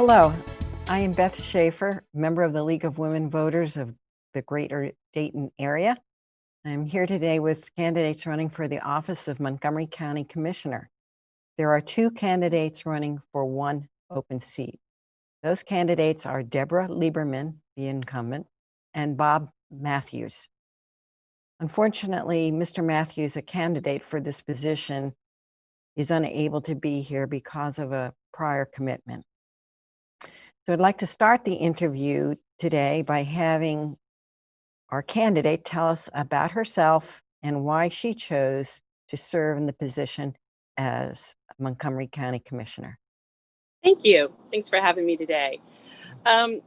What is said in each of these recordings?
Hello, I am Beth Schaefer, member of the League of Women Voters of the Greater Dayton area. I'm here today with candidates running for the office of Montgomery County Commissioner. There are two candidates running for one open seat. Those candidates are Deborah Lieberman, the incumbent, and Bob Matthews. Unfortunately, Mr. Matthews, a candidate for this position, is unable to be here because of a prior commitment. So I'd like to start the interview today by having our candidate tell us about herself and why she chose to serve in the position as Montgomery County Commissioner. Thank you. Thanks for having me today.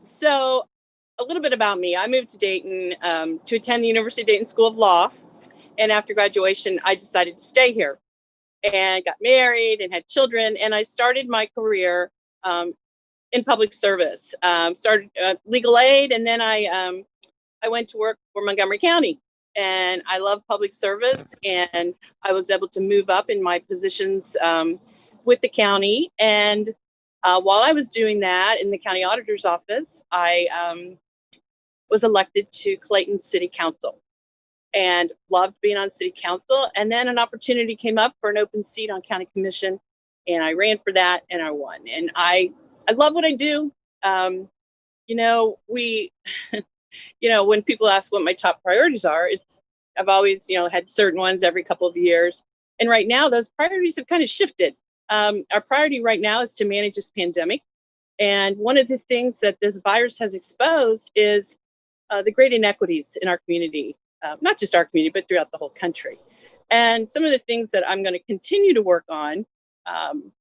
So a little bit about me. I moved to Dayton to attend the University of Dayton School of Law. And after graduation, I decided to stay here and got married and had children. And I started my career in public service. Started legal aid, and then I went to work for Montgomery County. And I love public service, and I was able to move up in my positions with the county. And while I was doing that in the county auditor's office, I was elected to Clayton City Council and loved being on city council. And then an opportunity came up for an open seat on county commission, and I ran for that and I won. And I love what I do. When people ask what my top priorities are, I've always, had certain ones every couple of years. And right now, those priorities have kind of shifted. Our priority right now is to manage this pandemic. And one of the things that this virus has exposed is the great inequities in our community, not just our community, but throughout the whole country. And some of the things that I'm going to continue to work on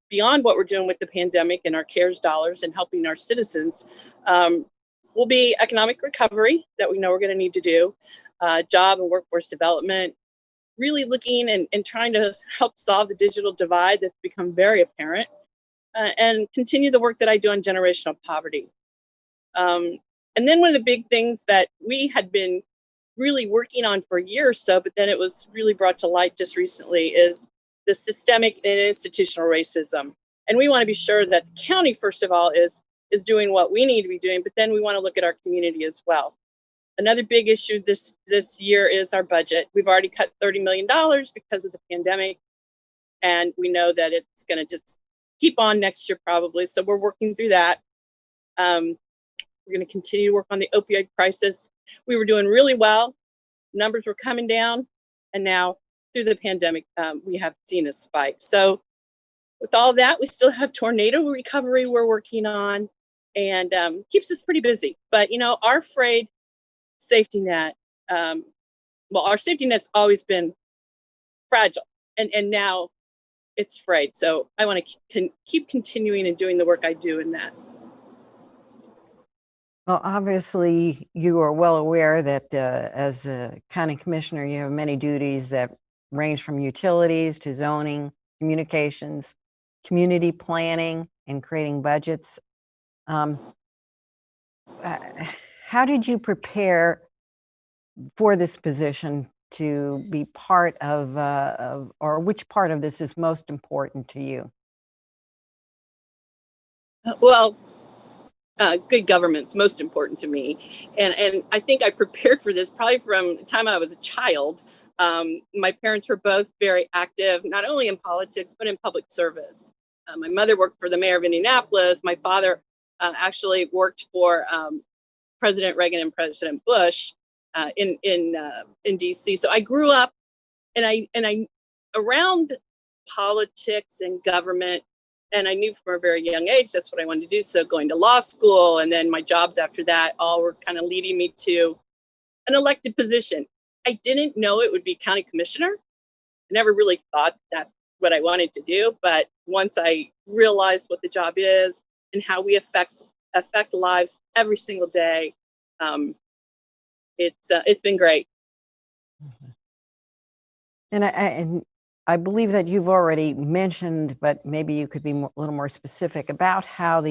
beyond what we're doing with the pandemic and our CARES dollars and helping our citizens will be economic recovery that we know we're going to need to do, job and workforce development, really looking and trying to help solve the digital divide that's become very apparent, and continue the work that I do on generational poverty. And then one of the big things that we had been really working on for a year or so, but then it was really brought to light just recently, is the systemic and institutional racism. And we want to be sure that the county, first of all, is doing what we need to be doing, but then we want to look at our community as well. Another big issue this year is our budget. We've already cut $30 million because of the pandemic, and we know that it's going to just keep on next year probably. So we're working through that. We're going to continue to work on the opioid crisis. We were doing really well. Numbers were coming down, and now through the pandemic, we have seen a spike. So with all that, we still have tornado recovery we're working on, and keeps us pretty busy. But, our frayed safety net, our safety net's always been fragile, and now it's frayed. So I want to keep continuing and doing the work I do in that. Well, obviously, you are well aware that as a county commissioner, you have many duties that range from utilities to zoning, communications, community planning, and creating budgets. How did you prepare for this position to be part of, or which part of this is most important to you? Well, good government's most important to me. And I think I prepared for this probably from the time I was a child. My parents were both very active, not only in politics, but in public service. My mother worked for the mayor of Indianapolis. My father actually worked for President Reagan and President Bush in DC. So I grew up and I around politics and government. And I knew from a very young age, that's what I wanted to do. So going to law school and then my jobs after that all were kind of leading me to an elected position. I didn't know it would be county commissioner. I never really thought that's what I wanted to do. But once I realized what the job is and how we affect lives every single day, it's been great. And I believe that you've already mentioned, but maybe you could be a little more specific about how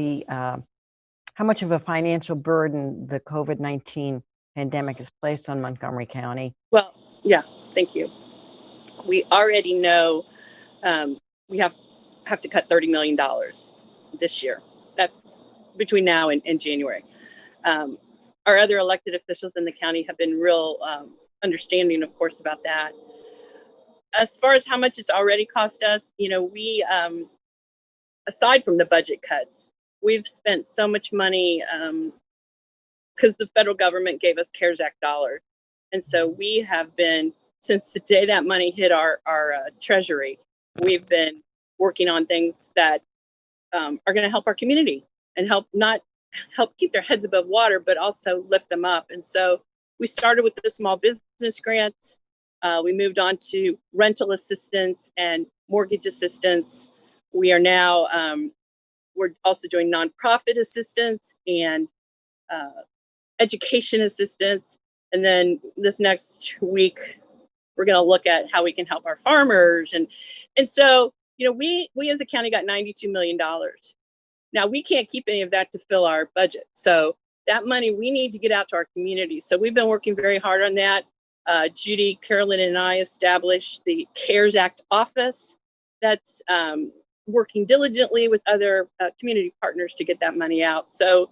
much of a financial burden the COVID-19 pandemic has placed on Montgomery County. Well, yeah, thank you. We already know we have to cut $30 million this year. That's between now and January. Our other elected officials in the county have been real understanding, of course, about that. As far as how much it's already cost us, we, aside from the budget cuts, we've spent so much money because the federal government gave us CARES Act dollars. And so we have been, since the day that money hit our treasury, we've been working on things that are going to help our community and help keep their heads above water, but also lift them up. And so we started with the small business grants. We moved on to rental assistance and mortgage assistance. We are now, we're also doing nonprofit assistance and education assistance. And then this next week, we're going to look at how we can help our farmers. And so, we as a county got $92 million. Now, we can't keep any of that to fill our budget. So that money we need to get out to our community. So we've been working very hard on that. Judy, Carolyn, and I established the CARES Act office that's working diligently with other community partners to get that money out. So,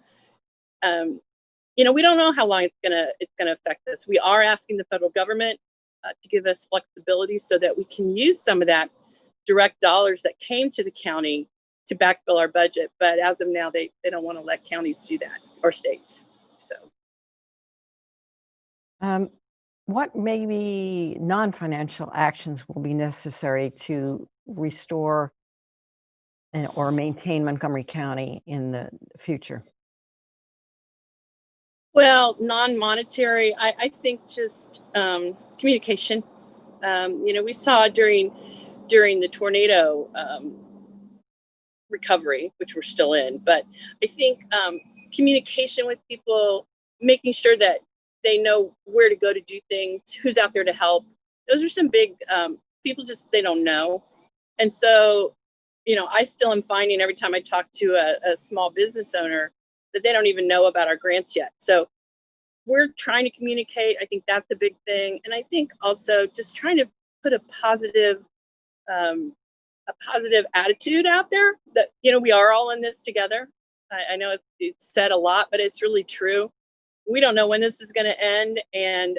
we don't know how long it's gonna affect us. We are asking the federal government to give us flexibility so that we can use some of that direct dollars that came to the county to backfill our budget. But as of now, they don't want to let counties do that, or states. So. What maybe non-financial actions will be necessary to restore or maintain Montgomery County in the future? Well, non-monetary, I think just communication. We saw during the tornado recovery, which we're still in, but I think communication with people, making sure that they know where to go to do things, who's out there to help. Those are some big, people they don't know. And so, I still am finding every time I talk to a small business owner that they don't even know about our grants yet. So we're trying to communicate. I think that's a big thing. And I think also just trying to put a positive attitude out there that, we are all in this together. I know it's said a lot, but it's really true. We don't know when this is going to end. And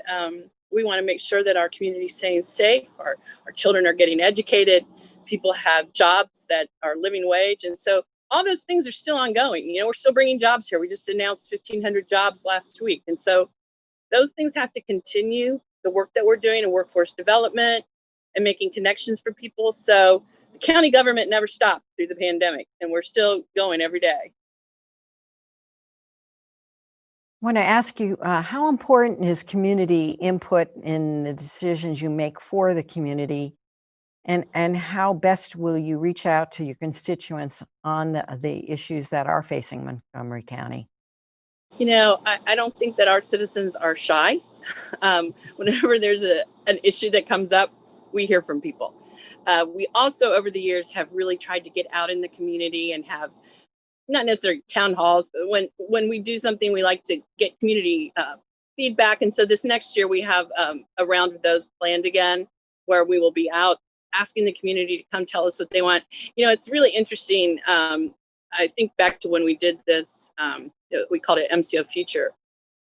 we want to make sure that our community is staying safe. Our children are getting educated. People have jobs that are living wage. And so all those things are still ongoing. We're still bringing jobs here. We just announced 1,500 jobs last week. And so those things have to continue, the work that we're doing in workforce development and making connections for people. So the county government never stopped through the pandemic, and we're still going every day. I want to ask you, how important is community input in the decisions you make for the community? And how best will you reach out to your constituents on the issues that are facing Montgomery County? I don't think that our citizens are shy. Whenever there's an issue that comes up, we hear from people. We also, over the years, have really tried to get out in the community and have not necessarily town halls, but when we do something, we like to get community feedback. And so this next year, we have a round of those planned again, where we will be out asking the community to come tell us what they want. It's really interesting. I think back to when we did this, we called it MCO Future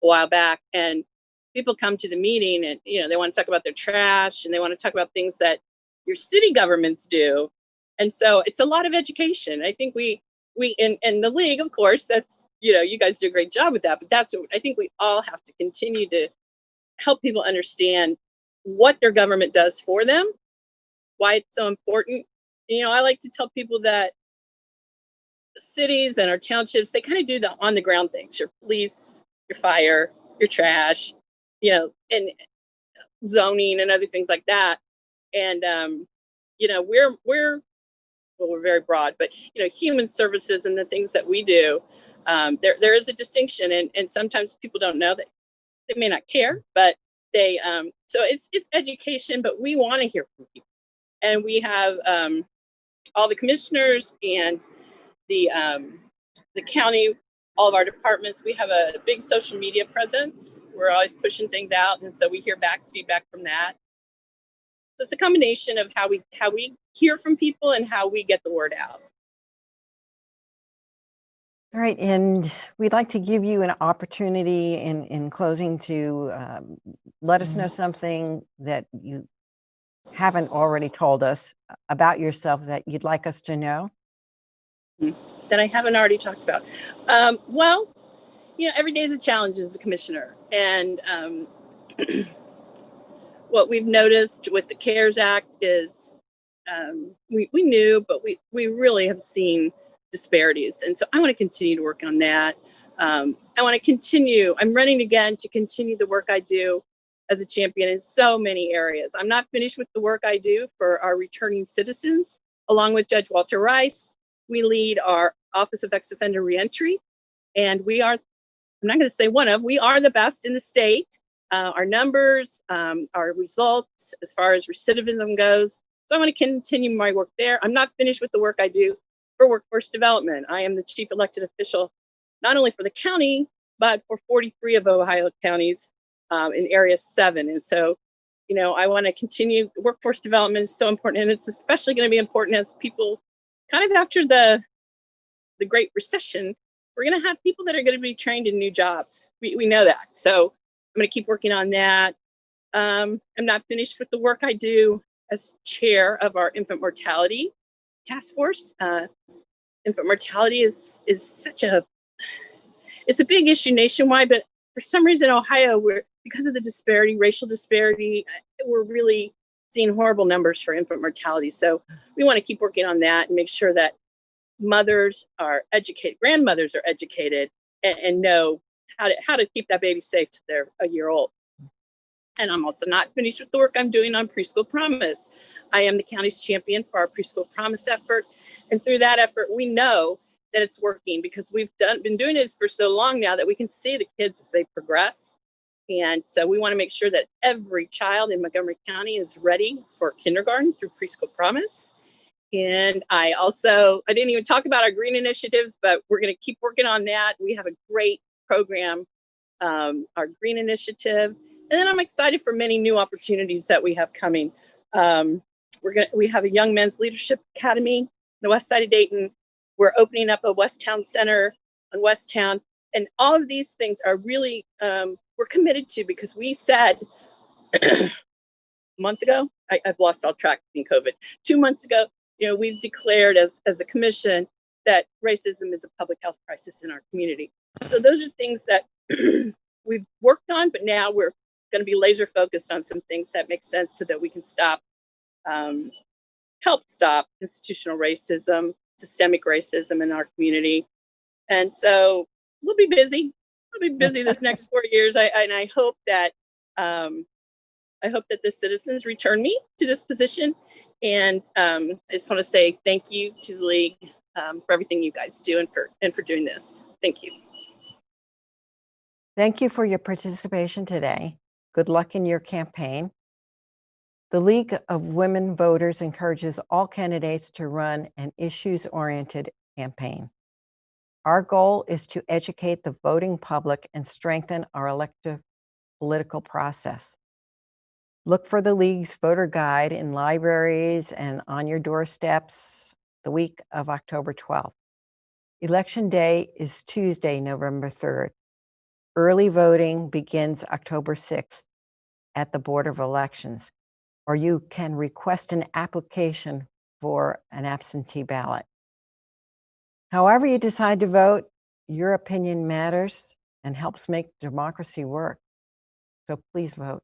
a while back, and people come to the meeting and, they want to talk about their trash and they want to talk about things that your city governments do. And so it's a lot of education. I think we in the league, of course, that's, you guys do a great job with that, but that's what I think we all have to continue to help people understand what their government does for them, why it's so important. I like to tell people that the cities and our townships, they kind of do the on the ground things, your police, your fire, your trash, and zoning and other things like that. And, we're very broad, but, human services and the things that we do, there is a distinction. And sometimes people don't know that. They may not care, but they, so it's education, but we want to hear from people. And we have all the commissioners and the county, all of our departments. We have a big social media presence. We're always pushing things out, and so we hear feedback from that. So it's a combination of how we hear from people and how we get the word out. All right, and we'd like to give you an opportunity in closing to let us know something that you haven't already told us about yourself that you'd like us to know. That I haven't already talked about. Well, every day is a challenge as a commissioner. And what we've noticed with the CARES Act is we knew, but we really have seen disparities. And so I want to continue to work on that. I want to continue. I'm running again to continue the work I do as a champion in so many areas. I'm not finished with the work I do for our returning citizens. Along with Judge Walter Rice, we lead our Office of Ex-Offender Reentry, and we are, I'm not going to say we are the best in the state. Our numbers, our results as far as recidivism goes. So I want to continue my work there. I'm not finished with the work I do for workforce development. I am the chief elected official, not only for the county, but for 43 of Ohio counties in Area 7. And so, I want to continue. Workforce development is so important, and it's especially going to be important as people kind of after the Great Recession, we're going to have people that are going to be trained in new jobs. We know that. So I'm going to keep working on that. I'm not finished with the work I do as chair of our infant mortality task force. Infant mortality is such it's a big issue nationwide, but for some reason, Ohio, because of the disparity, racial disparity, we're really seeing horrible numbers for infant mortality. So we want to keep working on that and make sure that mothers are educated, grandmothers are educated, and know how to keep that baby safe till they're a year old. And I'm also not finished with the work I'm doing on Preschool Promise. I am the county's champion for our Preschool Promise effort. And through that effort, we know that it's working because we've been doing it for so long now that we can see the kids as they progress. And so we want to make sure that every child in Montgomery County is ready for kindergarten through Preschool Promise. And I didn't even talk about our green initiatives, but we're going to keep working on that. We have a great program, our green initiative. And then I'm excited for many new opportunities that we have coming. We have a Young Men's Leadership Academy in the west side of Dayton. We're opening up a Westtown Center on Westtown. And all of these things are really, we're committed to because we said a month ago, I've lost all track in COVID, 2 months ago, we've declared as a commission that racism is a public health crisis in our community. So those are things that we've worked on, but now we're going to be laser focused on some things that make sense so that we can help stop institutional racism, systemic racism in our community. And so we'll be busy. We'll be busy this next 4 years. I hope that the citizens return me to this position. And I just want to say thank you to the league for everything you guys do and for doing this. Thank you. Thank you for your participation today. Good luck in your campaign. The League of Women Voters encourages all candidates to run an issues-oriented campaign. Our goal is to educate the voting public and strengthen our elective political process. Look for the League's voter guide in libraries and on your doorsteps the week of October 12th. Election Day is Tuesday, November 3rd. Early voting begins October 6th at the Board of Elections, or you can request an application for an absentee ballot. However you decide to vote, your opinion matters and helps make democracy work. So please vote.